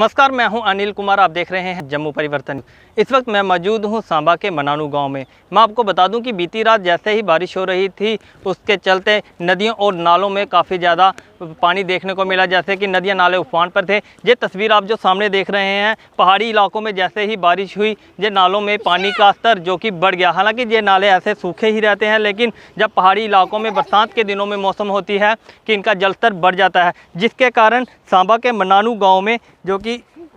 नमस्कार, मैं हूं अनिल कुमार। आप देख रहे हैं जम्मू परिवर्तन। इस वक्त मैं मौजूद हूं सांबा के मनानू गांव में। मैं आपको बता दूं कि बीती रात जैसे ही बारिश हो रही थी, उसके चलते नदियों और नालों में काफ़ी ज़्यादा पानी देखने को मिला, जैसे कि नदियां नाले उफान पर थे। ये तस्वीर आप जो सामने देख रहे हैं, पहाड़ी इलाकों में जैसे ही बारिश हुई, ये नालों में पानी का स्तर जो कि बढ़ गया। हालांकि ये नाले ऐसे सूखे ही रहते हैं, लेकिन जब पहाड़ी इलाकों में बरसात के दिनों में मौसम होती है कि इनका जलस्तर बढ़ जाता है, जिसके कारण सांबा के मनानू गाँव में जो कि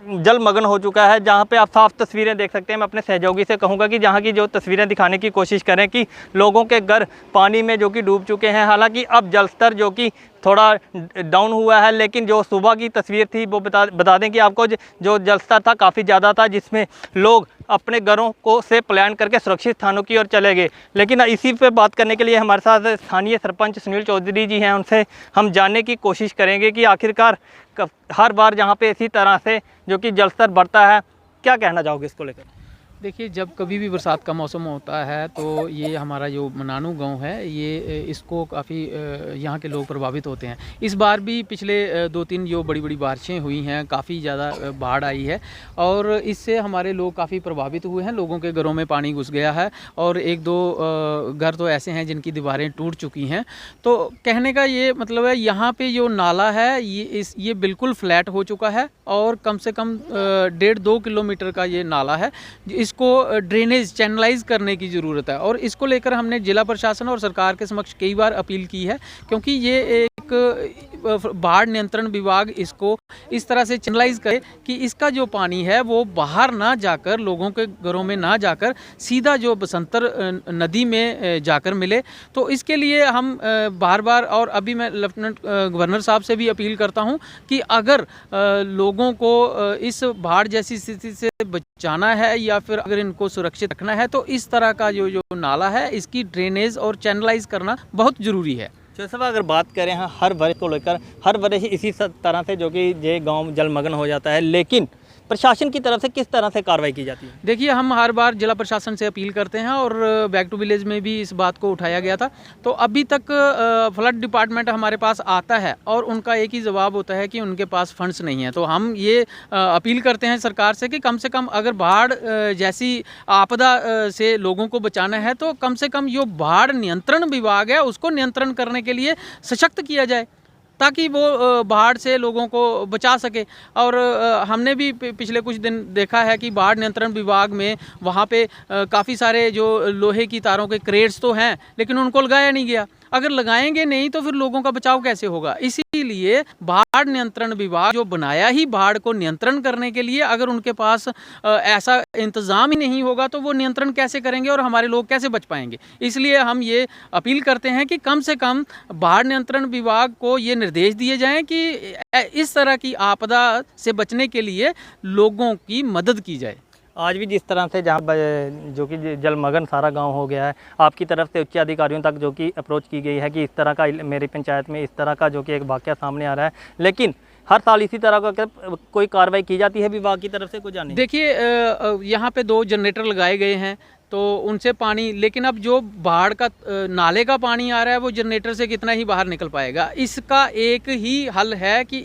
जलमग्न हो चुका है। जहां पे आप साफ तस्वीरें देख सकते हैं। मैं अपने सहयोगी से कहूंगा कि जहां की जो तस्वीरें दिखाने की कोशिश करें कि लोगों के घर पानी में जो कि डूब चुके हैं। हालांकि अब जलस्तर जो कि थोड़ा डाउन हुआ है, लेकिन जो सुबह की तस्वीर थी वो बता दें कि आपको जो जलस्तर था काफ़ी ज़्यादा था, जिसमें लोग अपने घरों को से पलायन करके सुरक्षित स्थानों की ओर चले गए। लेकिन इसी पे बात करने के लिए हमारे साथ स्थानीय सरपंच सुनील चौधरी जी हैं। उनसे हम जानने की कोशिश करेंगे कि आखिरकार हर बार जहाँ पे इसी तरह से जो कि जलस्तर बढ़ता है, क्या कहना चाहोगे इसको लेकर? देखिए, जब कभी भी बरसात का मौसम होता है तो ये हमारा जो मनानू गांव है, ये इसको काफ़ी यहाँ के लोग प्रभावित होते हैं। इस बार भी पिछले 2-3 जो बड़ी बड़ी बारिशें हुई हैं, काफ़ी ज़्यादा बाढ़ आई है और इससे हमारे लोग काफ़ी प्रभावित हुए हैं। लोगों के घरों में पानी घुस गया है और 1-2 घर तो ऐसे हैं जिनकी दीवारें टूट चुकी हैं। तो कहने का ये मतलब है, यहाँ पे जो नाला है ये बिल्कुल फ्लैट हो चुका है और कम से कम 1.5-2 किलोमीटर का ये नाला है। इसको ड्रेनेज चैनलाइज करने की ज़रूरत है और इसको लेकर हमने जिला प्रशासन और सरकार के समक्ष कई बार अपील की है, क्योंकि ये एक बाढ़ नियंत्रण विभाग इसको इस तरह से चैनलाइज करे कि इसका जो पानी है वो बाहर ना जाकर, लोगों के घरों में ना जाकर, सीधा जो बसंतर नदी में जाकर मिले। तो इसके लिए हम बार बार, और अभी मैं लेफ्टिनेंट गवर्नर साहब से भी अपील करता हूं कि अगर लोगों को इस बाढ़ जैसी स्थिति से बचाना है या फिर अगर इनको सुरक्षित रखना है, तो इस तरह का जो नाला है इसकी ड्रेनेज और चैनलाइज करना बहुत ज़रूरी है। जैसे अगर बात करें हर वर्ष को लेकर, हर वर्ष इसी तरह से जो कि ये गांव जलमग्न हो जाता है, लेकिन प्रशासन की तरफ से किस तरह से कार्रवाई की जाती है? देखिए, हम हर बार जिला प्रशासन से अपील करते हैं और बैक टू विलेज में भी इस बात को उठाया गया था। तो अभी तक फ्लड डिपार्टमेंट हमारे पास आता है और उनका एक ही जवाब होता है कि उनके पास फंड्स नहीं है। तो हम ये अपील करते हैं सरकार से कम अगर बाढ़ जैसी आपदा से लोगों को बचाना है तो कम से कम जो बाढ़ नियंत्रण विभाग है उसको नियंत्रण करने के लिए सशक्त किया जाए, ताकि वो बाढ़ से लोगों को बचा सके। और हमने भी पिछले कुछ दिन देखा है कि बाढ़ नियंत्रण विभाग में वहाँ पे काफ़ी सारे जो लोहे की तारों के क्रेट्स तो हैं, लेकिन उनको लगाया नहीं गया। अगर लगाएंगे नहीं तो फिर लोगों का बचाव कैसे होगा? इसीलिए बाढ़ नियंत्रण विभाग जो बनाया ही बाढ़ को नियंत्रण करने के लिए, अगर उनके पास ऐसा इंतज़ाम ही नहीं होगा तो वो नियंत्रण कैसे करेंगे और हमारे लोग कैसे बच पाएंगे? इसलिए हम ये अपील करते हैं कि कम से कम बाढ़ नियंत्रण विभाग को ये निर्देश दिए जाएं कि इस तरह की आपदा से बचने के लिए लोगों की मदद की जाए। आज भी जिस तरह से जहाँ जो कि जलमग्न सारा गांव हो गया है, आपकी तरफ से उच्च अधिकारियों तक जो कि अप्रोच की गई है कि इस तरह का मेरी पंचायत में इस तरह का जो कि एक वाक़या सामने आ रहा है, लेकिन हर साल इसी तरह का कोई कार्रवाई की जाती है विभाग की तरफ से? कुछ जाने देखिए, यहाँ पे 2 जनरेटर लगाए गए हैं तो उनसे पानी, लेकिन अब जो बाढ़ का नाले का पानी आ रहा है वो जनरेटर से कितना ही बाहर निकल पाएगा। इसका एक ही हल है कि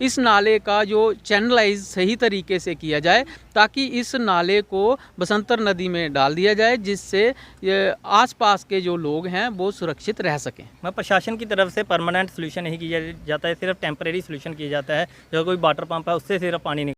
इस नाले का जो चैनलाइज सही तरीके से किया जाए, ताकि इस नाले को बसंतर नदी में डाल दिया जाए, जिससे आसपास के जो लोग हैं वो सुरक्षित रह सकें। मैं प्रशासन की तरफ से परमानेंट सोल्यूशन नहीं किया जाता है, सिर्फ टेम्परेरी सोल्यूशन किया जाता है। जो कोई वाटर पंप है उससे सिर्फ पानी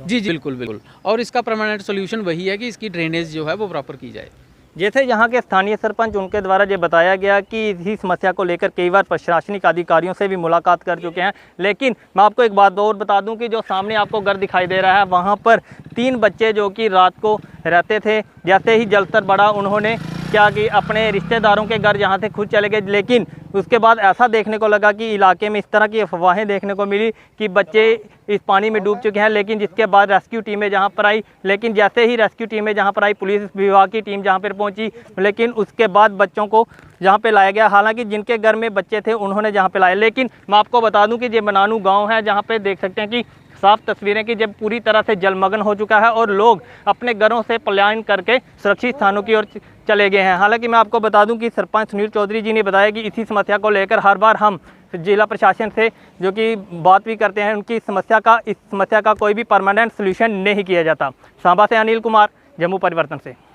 जी बिल्कुल। और इसका परमानेंट सोल्यूशन वही है कि इसकी ड्रेनेज जो है वो प्रॉपर की जाए। जैसे यहाँ के स्थानीय सरपंच, उनके द्वारा ये बताया गया कि इसी समस्या को लेकर कई बार प्रशासनिक अधिकारियों से भी मुलाकात कर चुके हैं। लेकिन मैं आपको एक बात और बता दूं कि जो सामने आपको घर दिखाई दे रहा है, वहाँ पर 3 बच्चे जो कि रात को रहते थे। जैसे ही जलस्तर बढ़ा, उन्होंने क्या कि अपने रिश्तेदारों के घर जहाँ से खुद चले गए, लेकिन उसके बाद ऐसा देखने को लगा कि इलाके में इस तरह की अफवाहें देखने को मिली कि बच्चे इस पानी में डूब चुके हैं। लेकिन जिसके बाद रेस्क्यू टीमें जहां पर आई, लेकिन जैसे ही रेस्क्यू टीमें जहां पर आई, पुलिस विभाग की टीम जहां पर पहुंची, लेकिन उसके बाद बच्चों को जहां पे लाया गया। हालांकि जिनके घर में बच्चे थे उन्होंने जहां पे लाया। लेकिन मैं आपको बता दूं कि ये मनानू गाँव है, जहाँ पे देख सकते हैं कि साफ तस्वीरें कि जब पूरी तरह से जलमग्न हो चुका है और लोग अपने घरों से पलायन करके सुरक्षित स्थानों की ओर चले गए हैं। हालांकि मैं आपको बता दूं कि सरपंच सुनील चौधरी जी ने बताया कि इसी समस्या को लेकर हर बार हम जिला प्रशासन से जो कि बात भी करते हैं, उनकी इस समस्या का कोई भी परमानेंट सोल्यूशन नहीं किया जाता। सांबा से अनिल कुमार, जम्मू परिवर्तन से।